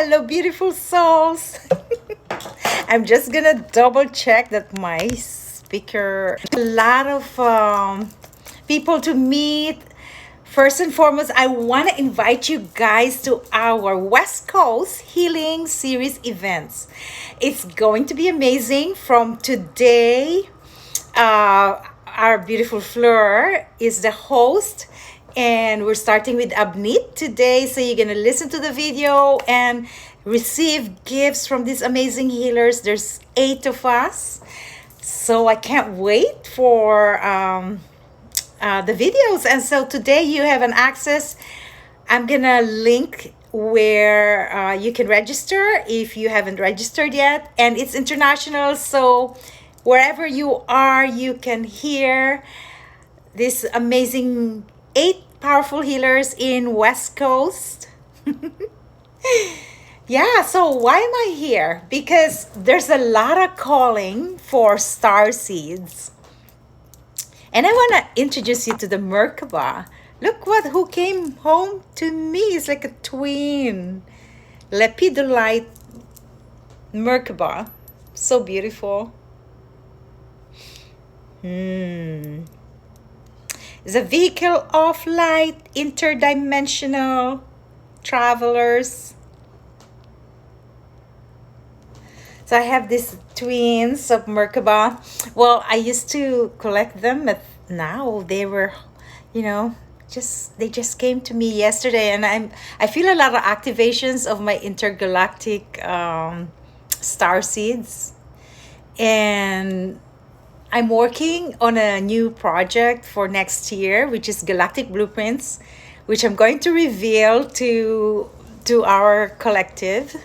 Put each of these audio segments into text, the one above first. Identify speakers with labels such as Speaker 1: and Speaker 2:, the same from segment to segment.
Speaker 1: Hello, beautiful souls. I'm just gonna double check that my speaker. A lot of people to meet. First and foremost, I want to invite you guys to our West Coast Healing Series events. It's going to be amazing from today. Our beautiful Fleur is the host, and we're starting with Abnit today. So you're going to listen to the video and receive gifts from these amazing healers. There's 8 of us. So I can't wait for the videos. And so today you have an access. I'm gonna link where you can register if you haven't registered yet, and it's international, so wherever you are you can hear this amazing 8 powerful healers in West Coast. Yeah, so why am I here? Because there's a lot of calling for star seeds. And I want to introduce you to the Merkaba. Look who came home to me. It's like a twin. Lepidolite Merkaba. So beautiful. It's a vehicle of light, interdimensional travelers. So I have these twins of Merkaba. Well, I used to collect them, but now they were, they just came to me yesterday, and I feel a lot of activations of my intergalactic star seeds, and I'm working on a new project for next year, which is Galactic Blueprints, which I'm going to reveal to our collective.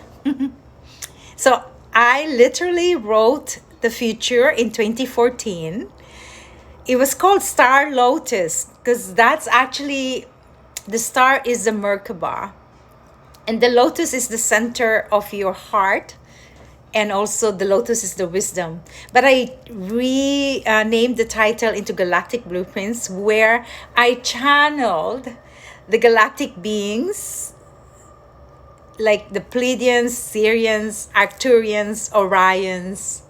Speaker 1: So I literally wrote the future in 2014. It was called Star Lotus because that's actually, the star is the Merkaba. And the lotus is the center of your heart. And also the lotus is the wisdom. But I renamed the title into Galactic Blueprints, where I channeled the galactic beings like the Pleiadians, Sirians, Arcturians, Orions,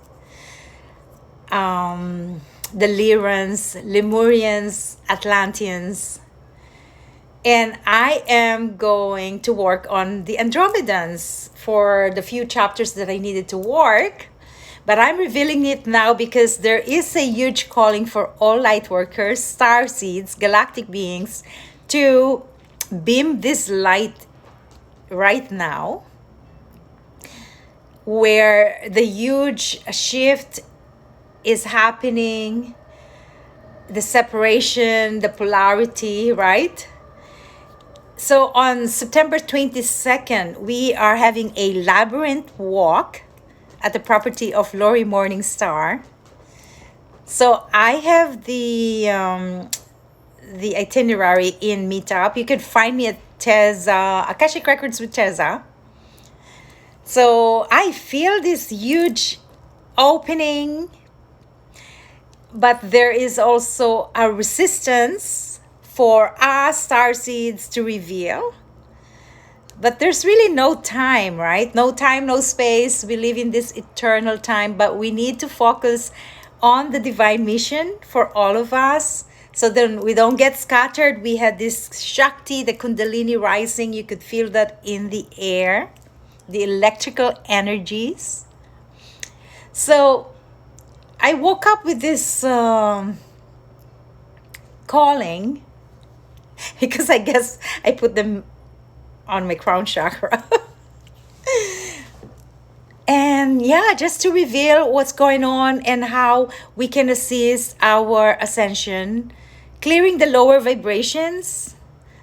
Speaker 1: the Lyrans, Lemurians, Atlanteans. And I am going to work on the Andromedans for the few chapters that I needed to work. But I'm revealing it now because there is a huge calling for all light workers, star seeds, galactic beings to beam this light right now, where the huge shift is happening, the separation, the polarity, right? So on September 22nd, we are having a labyrinth walk at the property of Lori Morningstar. So I have the itinerary in Meetup. You can find me at Teza, Akashic Records with Teza. So I feel this huge opening, but there is also a resistance for us starseeds to reveal. But there's really no time, right? No time, no space. We live in this eternal time, but we need to focus on the divine mission for all of us, so then we don't get scattered. We had this Shakti, the Kundalini rising. You could feel that in the air, the electrical energies. So I woke up with this calling because I guess I put them on my crown chakra. And yeah, just to reveal what's going on and how we can assist our ascension, clearing the lower vibrations.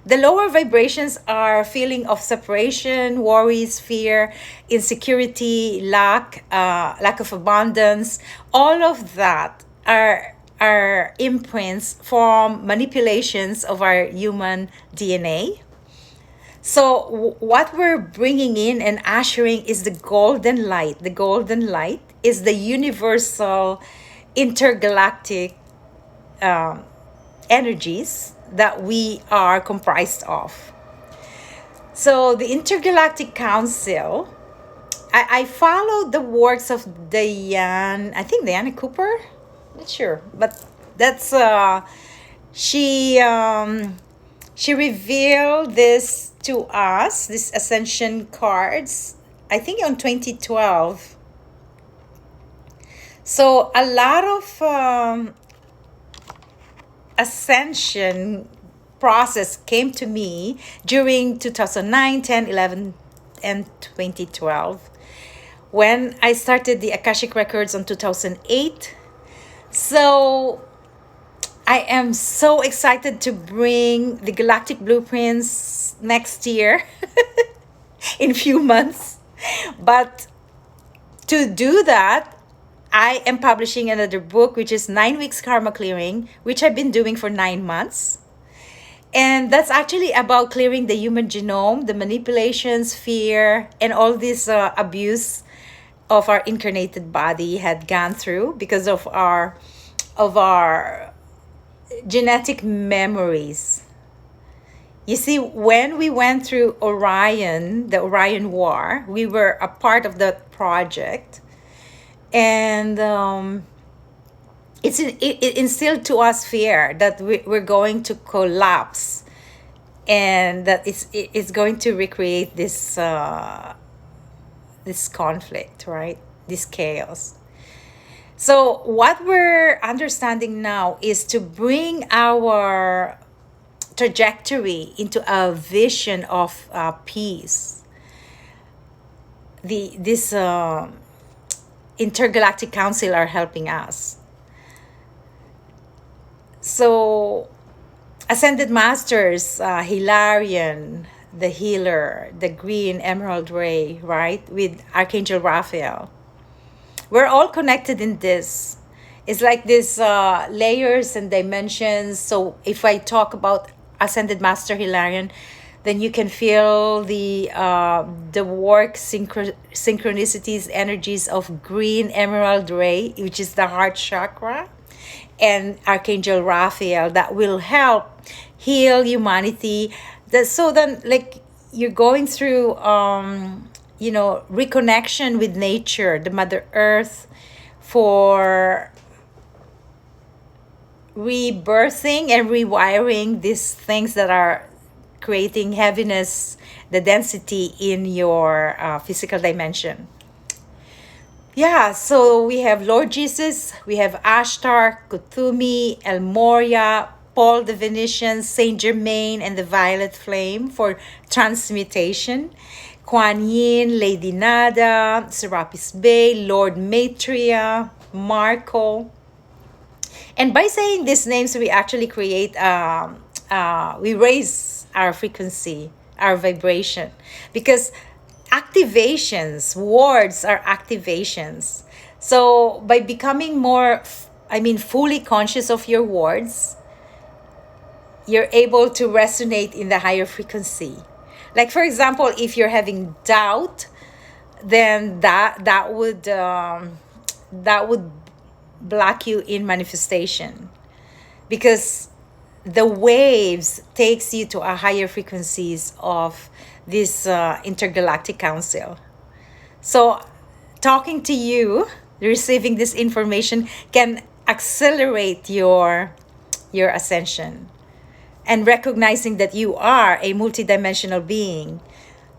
Speaker 1: The lower vibrations are feeling of separation, worries, fear, insecurity, lack of abundance. All of that are imprints from manipulations of our human DNA. So what we're bringing in and ushering is the golden light. The golden light is the universal intergalactic energies that we are comprised of. So the Intergalactic Council, I followed the works of Diane, I think Diana Cooper, not sure, but that's she she revealed this to us, this ascension cards, I think on 2012. So a lot of ascension process came to me during 2009, 10, 11, and 2012 when I started the Akashic Records on 2008. So I am so excited to bring the Galactic Blueprints next year in few months. But to do that, I am publishing another book, which is 9 weeks karma clearing, which I've been doing for 9 months. And that's actually about clearing the human genome, the manipulations, fear, and all this abuse of our incarnated body had gone through because of our genetic memories. You see, when we went through Orion, the Orion War, we were a part of that project, and it instilled to us fear that we're going to collapse, and that it's going to recreate this this conflict, right? This chaos. So what we're understanding now is to bring our trajectory into a vision of peace. This Intergalactic Council are helping us. So Ascended Masters, Hilarion, the Healer, the Green Emerald Ray, right? With Archangel Raphael. We're all connected in this. It's like this layers and dimensions. So if I talk about Ascended Master Hilarion, then you can feel the work synchronicities, energies of Green Emerald Ray, which is the heart chakra, and Archangel Raphael that will help heal humanity. So then, like, you're going through reconnection with nature, the Mother Earth, for rebirthing and rewiring these things that are creating heaviness, the density in your physical dimension. Yeah, so we have Lord Jesus, we have Ashtar, Kuthumi, El Moria, Paul the Venetian, Saint Germain, and the Violet Flame for transmutation. Kuan Yin, Lady Nada, Serapis Bey, Lord Maitreya, Marco. And by saying these names, we actually create, we raise our frequency, our vibration. Because activations, words are activations. So by becoming more, fully conscious of your words, you're able to resonate in the higher frequency. Like, for example, if you're having doubt, then that would block you in manifestation, because the waves takes you to a higher frequencies of this Intergalactic Council. So talking to you, receiving this information can accelerate your ascension, and recognizing that you are a multidimensional being,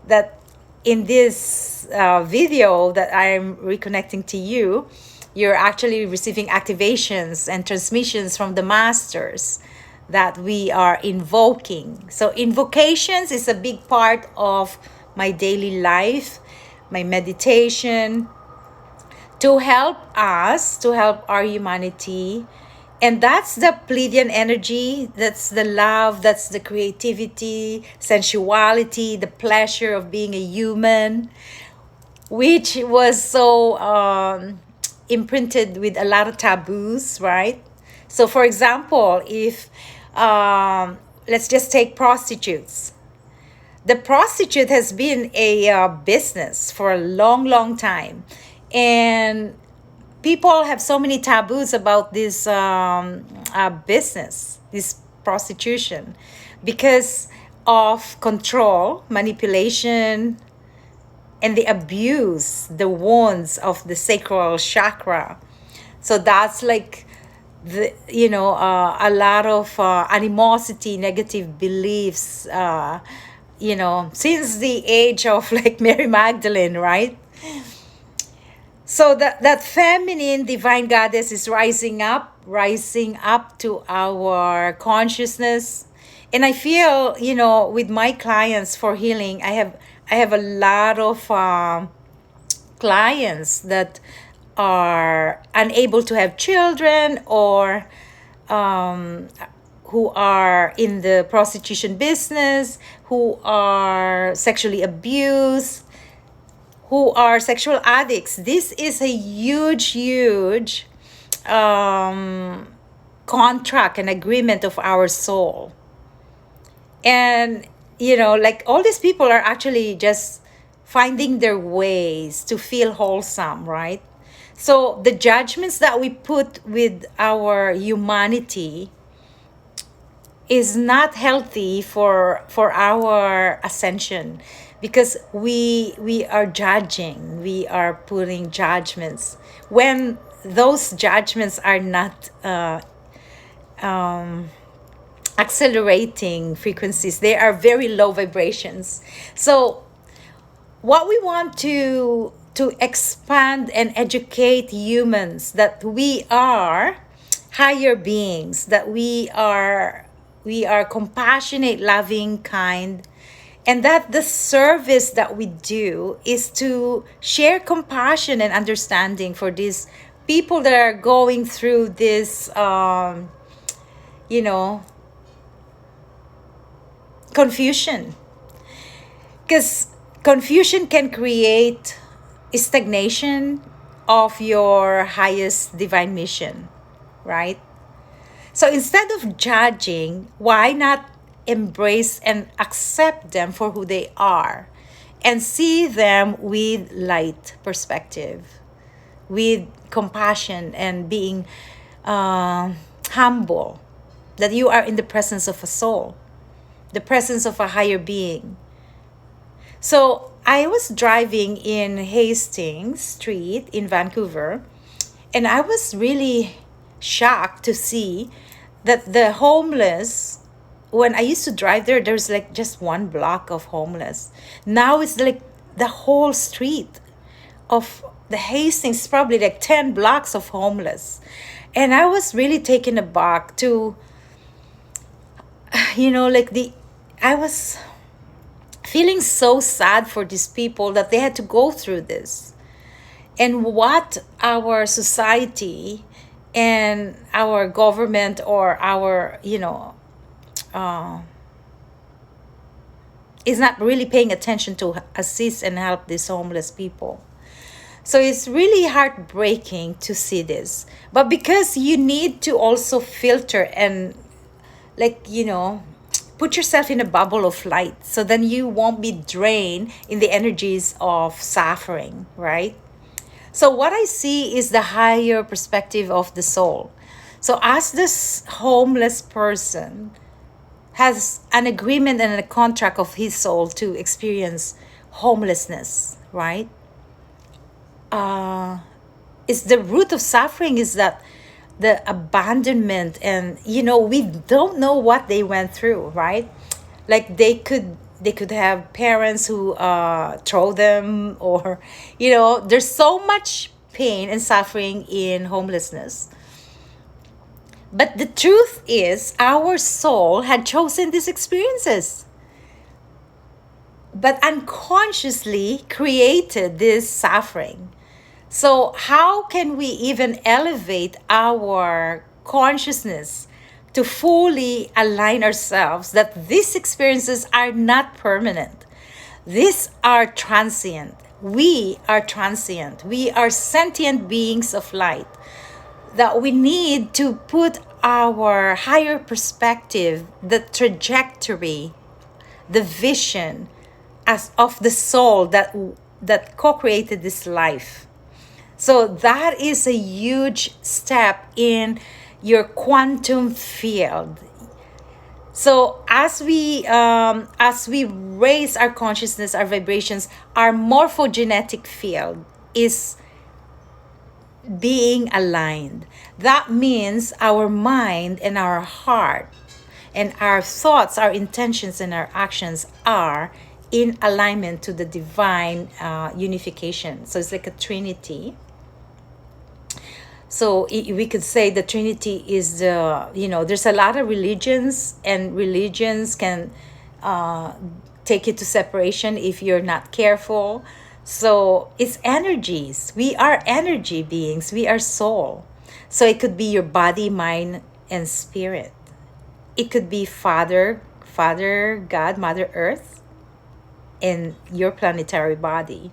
Speaker 1: that in this video that I'm reconnecting to you, you're actually receiving activations and transmissions from the masters that we are invoking. So invocations is a big part of my daily life, my meditation, to help us, to help our humanity. And that's the Pleiadian energy, that's the love, that's the creativity, sensuality, the pleasure of being a human, which was so imprinted with a lot of taboos, right? So for example, if let's just take prostitutes. The prostitute has been a business for a long time, and people have so many taboos about this business, this prostitution, because of control, manipulation, and the abuse, the wounds of the sacral chakra. So that's like a lot of animosity, negative beliefs, since the age of like Mary Magdalene, right? So that feminine divine goddess is rising up to our consciousness. And I feel, with my clients for healing, I have a lot of clients that are unable to have children, or who are in the prostitution business, who are sexually abused, who are sexual addicts. This is a huge contract and agreement of our soul. And, like all these people are actually just finding their ways to feel wholesome, right? So the judgments that we put with our humanity is not healthy for our ascension, because we are judging, we are putting judgments when those judgments are not accelerating frequencies. They are very low vibrations. So what we want to expand and educate humans, that we are higher beings, that we are compassionate, loving, kind, and that the service that we do is to share compassion and understanding for these people that are going through this confusion. Because confusion can create stagnation of your highest divine mission, right? So instead of judging, why not embrace and accept them for who they are, and see them with light perspective, with compassion, and being humble, that you are in the presence of a soul, the presence of a higher being. So I was driving in Hastings Street in Vancouver, and I was really shocked to see that the homeless, when I used to drive there, there's like just one block of homeless. Now it's like the whole street of the Hastings, probably like 10 blocks of homeless. And I was really taken aback to, I was feeling so sad for these people that they had to go through this. And what our society and our government, or our, is not really paying attention to assist and help these homeless people. So it's really heartbreaking to see this. But because you need to also filter and, put yourself in a bubble of light, so then you won't be drained in the energies of suffering, right? So what I see is the higher perspective of the soul. So as this homeless person has an agreement and a contract of his soul to experience homelessness, right? Is the root of suffering is that the abandonment, and we don't know what they went through, right? Like they could have parents who throw them, or there's so much pain and suffering in homelessness. But the truth is, our soul had chosen these experiences, but unconsciously created this suffering. So how can we even elevate our consciousness to fully align ourselves that these experiences are not permanent? These are transient. We are transient. We are sentient beings of light, that we need to put our higher perspective, the trajectory, the vision as of the soul that co-created this life. So that is a huge step in your quantum field. So as we raise our consciousness, our vibrations, our morphogenetic field is being aligned. That means our mind and our heart and our thoughts, our intentions, and our actions are in alignment to the divine unification. So it's like a trinity. So we could say the trinity is there's a lot of religions, and religions can take you to separation if you're not careful. So it's energies. We are energy beings. We are soul. So it could be your body, mind, and spirit. It could be Father God, Mother Earth, and your planetary body.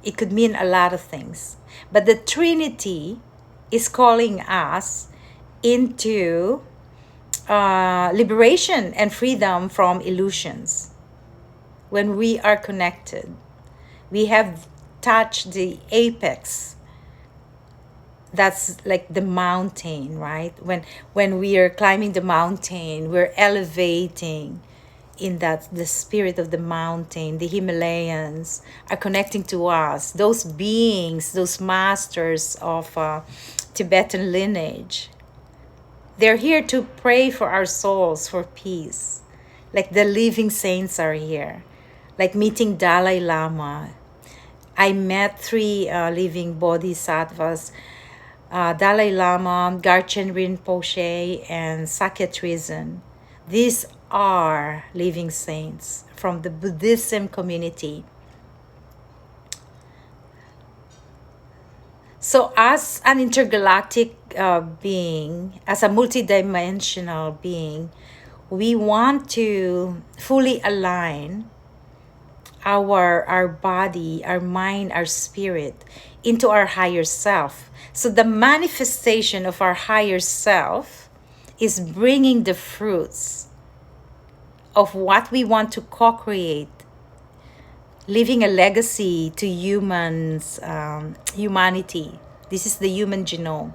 Speaker 1: It could mean a lot of things. But the Trinity is calling us into liberation and freedom from illusions. When we are connected, we have touched the apex. That's like the mountain, right? When we are climbing the mountain, we're elevating in that the spirit of the mountain. The Himalayans are connecting to us. Those beings, those masters of Tibetan lineage, they're here to pray for our souls for peace. Like the living saints are here. Like meeting Dalai Lama. I met 3 living bodhisattvas, Dalai Lama, Garchen Rinpoche, and Sakya Trizin. These are living saints from the Buddhism community. So as an intergalactic being, as a multidimensional being, we want to fully align our body, our mind, our spirit into our higher self. So the manifestation of our higher self is bringing the fruits of what we want to co-create, leaving a legacy to humanity. This is the human genome.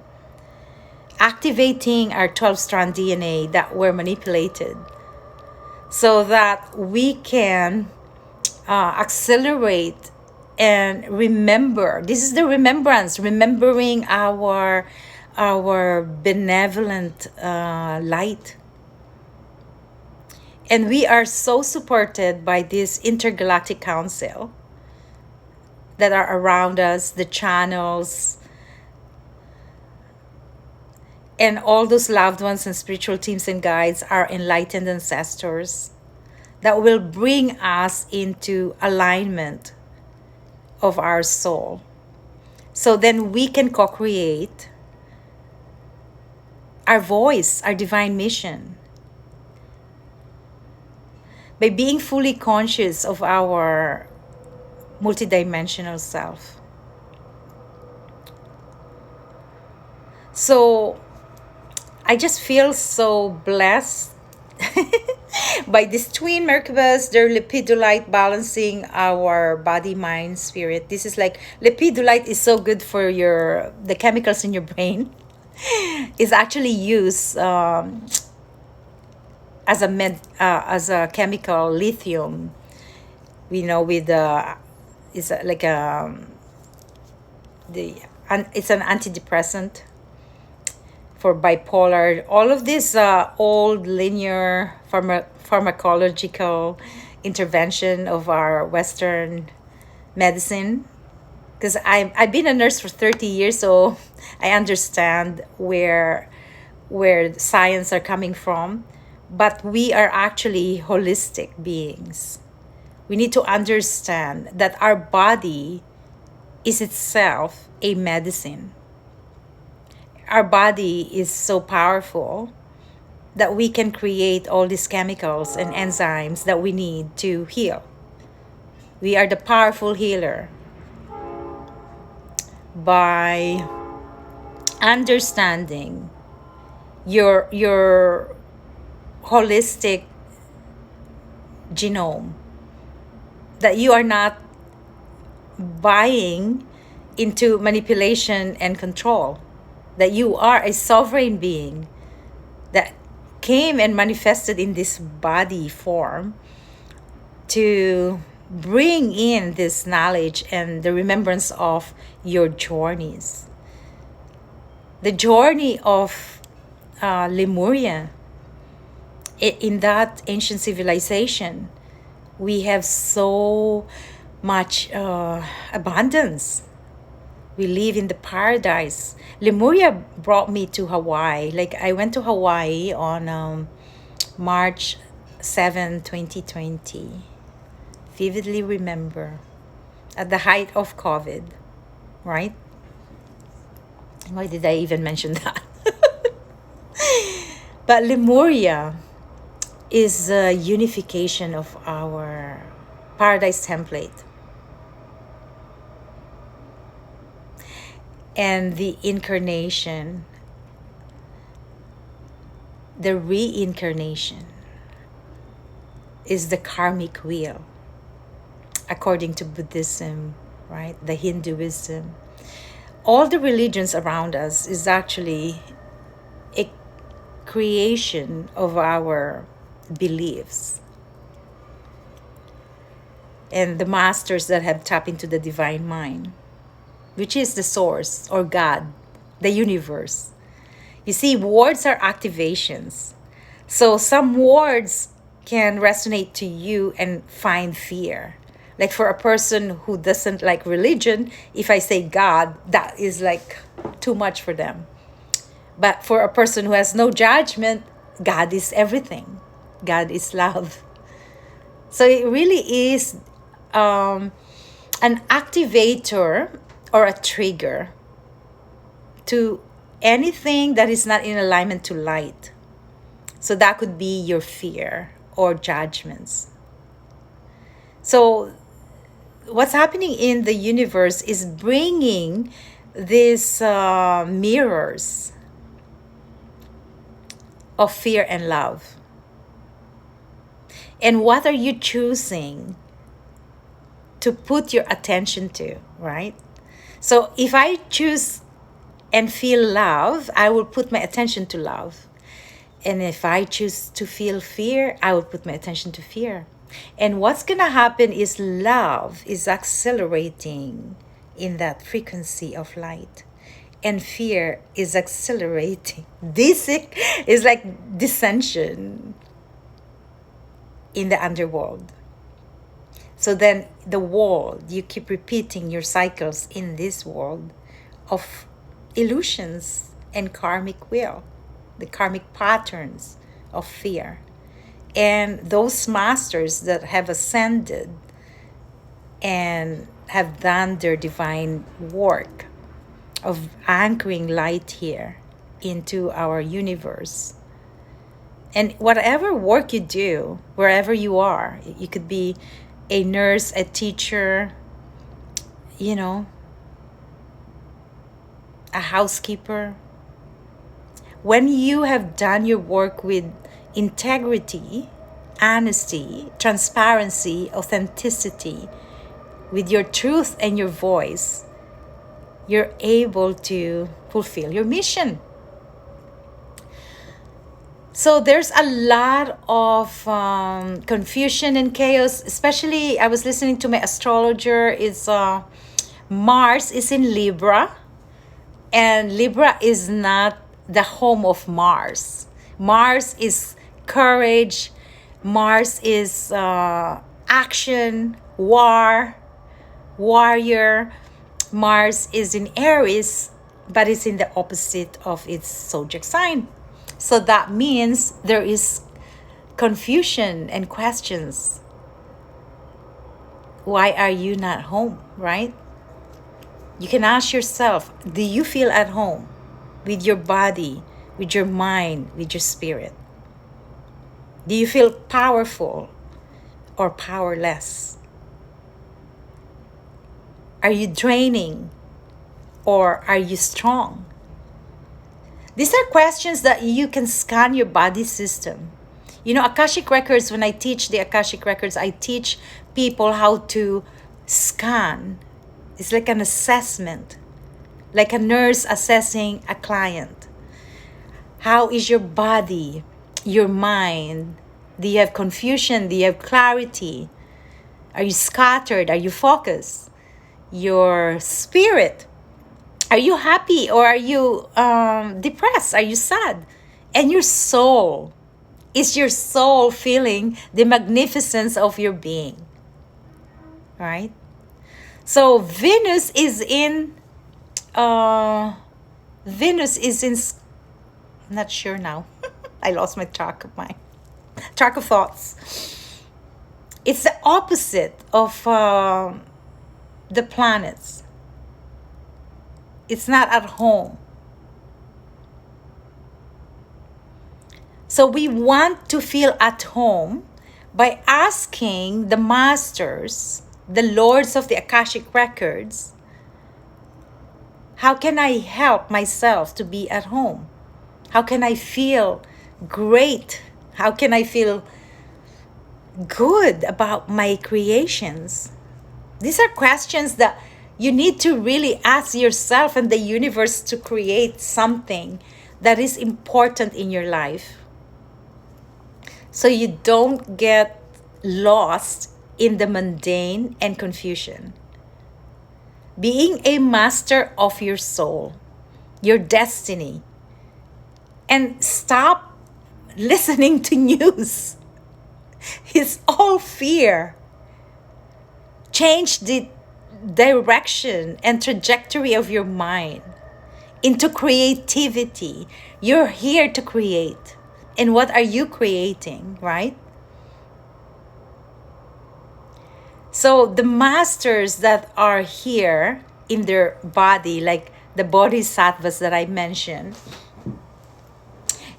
Speaker 1: Activating our 12-strand DNA that were manipulated so that we can accelerate and remember. This is the remembrance, remembering our benevolent light. And we are so supported by this Intergalactic Council that are around us, the channels, and all those loved ones and spiritual teams and guides are enlightened ancestors that will bring us into alignment of our soul. So then we can co-create our voice, our divine mission, by being fully conscious of our multidimensional self. So I just feel so blessed by these twin Merkabahs. They're lepidolite, balancing our body, mind, spirit. This is like, lepidolite is so good for the chemicals in your brain. It's actually used as a chemical, lithium. We know with it's like it's an antidepressant for bipolar. All of this old linear pharmacological intervention of our Western medicine. Because I've been a nurse for 30 years, so I understand where science are coming from. But we are actually holistic beings. We need to understand that our body is itself a medicine. Our body is so powerful that we can create all these chemicals and enzymes that we need to heal. We are the powerful healer by understanding your holistic genome, that you are not buying into manipulation and control, that you are a sovereign being that came and manifested in this body form to bring in this knowledge and the remembrance of your journeys. The journey of Lemuria, in that ancient civilization, we have so much abundance. We live in the paradise. Lemuria brought me to Hawaii. Like, I went to Hawaii on March 7, 2020. Vividly remember. At the height of COVID, right? Why did I even mention that? But Lemuria is a unification of our paradise template. And the incarnation, the reincarnation, is the karmic wheel, according to Buddhism, right? The Hinduism. All the religions around us is actually a creation of our beliefs. And the masters that have tapped into the divine mind, which is the source or God, the universe. You see, words are activations. So some words can resonate to you and find fear. Like for a person who doesn't like religion, if I say God, that is like too much for them. But for a person who has no judgment, God is everything. God is love. So it really is an activator or a trigger to anything that is not in alignment to light. So that could be your fear or judgments. So what's happening in the universe is bringing these mirrors of fear and love. And what are you choosing to put your attention to, right? So if I choose and feel love, I will put my attention to love. And if I choose to feel fear, I will put my attention to fear. And what's going to happen is love is accelerating in that frequency of light. And fear is accelerating. This is like dissension in the underworld. So then the world, you keep repeating your cycles in this world of illusions and karmic wheel, the karmic patterns of fear. And those masters that have ascended and have done their divine work of anchoring light here into our universe. And whatever work you do, wherever you are, you could be a nurse, a teacher, a housekeeper. When you have done your work with integrity, honesty, transparency, authenticity, with your truth and your voice, you're able to fulfill your mission. So there's a lot of confusion and chaos, especially I was listening to my astrologer. It's Mars is in Libra, and Libra is not the home of Mars. Mars is courage. Mars is action, warrior. Mars is in Aries, but it's in the opposite of its zodiac sign. So that means there is confusion and questions. Why are you not home, right? You can ask yourself, do you feel at home with your body, with your mind, with your spirit? Do you feel powerful or powerless? Are you draining or are you strong? These are questions that you can scan your body system. Akashic Records, when I teach the Akashic Records, I teach people how to scan. It's like an assessment, like a nurse assessing a client. How is your body your mind? Do you have confusion? Do you have clarity? Are you scattered? Are you focused? Your spirit, are you happy or are you depressed? Are you sad? And your soul, is your soul feeling the magnificence of your being? Right? So uh, Venus is in, not sure now. I lost my track of thoughts. It's the opposite of the planets. It's not at home. So we want to feel at home by asking the masters, the lords of the Akashic records, how can I help myself to be at home? How can I feel great? How can I feel good about my creations? These are questions that you need to really ask yourself and the universe to create something that is important in your life, so you don't get lost in the mundane and confusion. Being a master of your soul, your destiny, and stop listening to news. It's all fear. Change the direction and trajectory of your mind into creativity. You're here to create. And what are you creating, right? So the masters that are here in their body, like the bodhisattvas that I mentioned,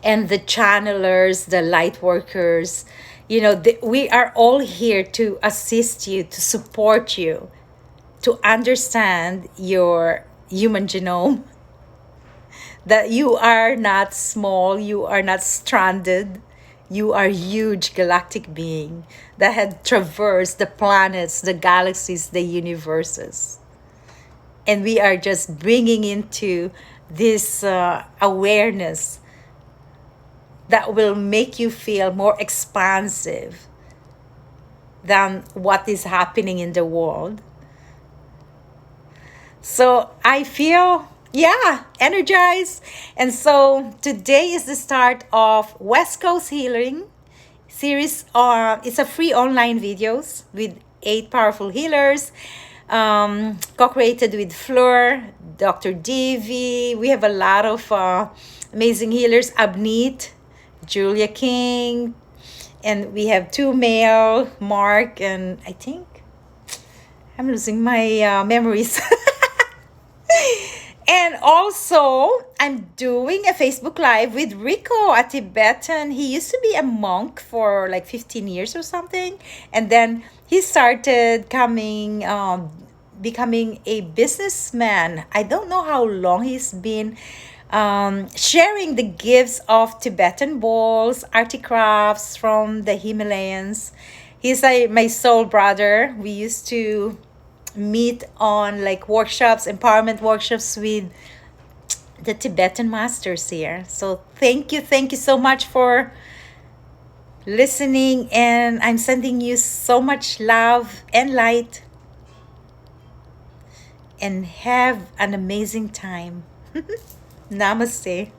Speaker 1: and the channelers, the light workers, we are all here to assist you, to support you, to understand your human genome, that you are not small, you are not stranded, you are a huge galactic being that had traversed the planets, the galaxies, the universes. And we are just bringing into this awareness that will make you feel more expansive than what is happening in the world. So I feel, energized. And so today is the start of West Coast Healing series. It's a free online videos with 8 powerful healers, co-created with Fleur, Dr. Divi. We have a lot of amazing healers, Abneet, Julia King, and we have 2 male, Mark, and I think I'm losing my memories. And also, I'm doing a Facebook Live with Rico, a Tibetan. He used to be a monk for like 15 years or something. And then he started becoming a businessman. I don't know how long he's been sharing the gifts of Tibetan bowls, articrafts from the Himalayas. He's like my soul brother. We used to meet on like workshops, empowerment workshops with the Tibetan masters here. So thank you so much for listening, and I'm sending you so much love and light, and have an amazing time. Namaste.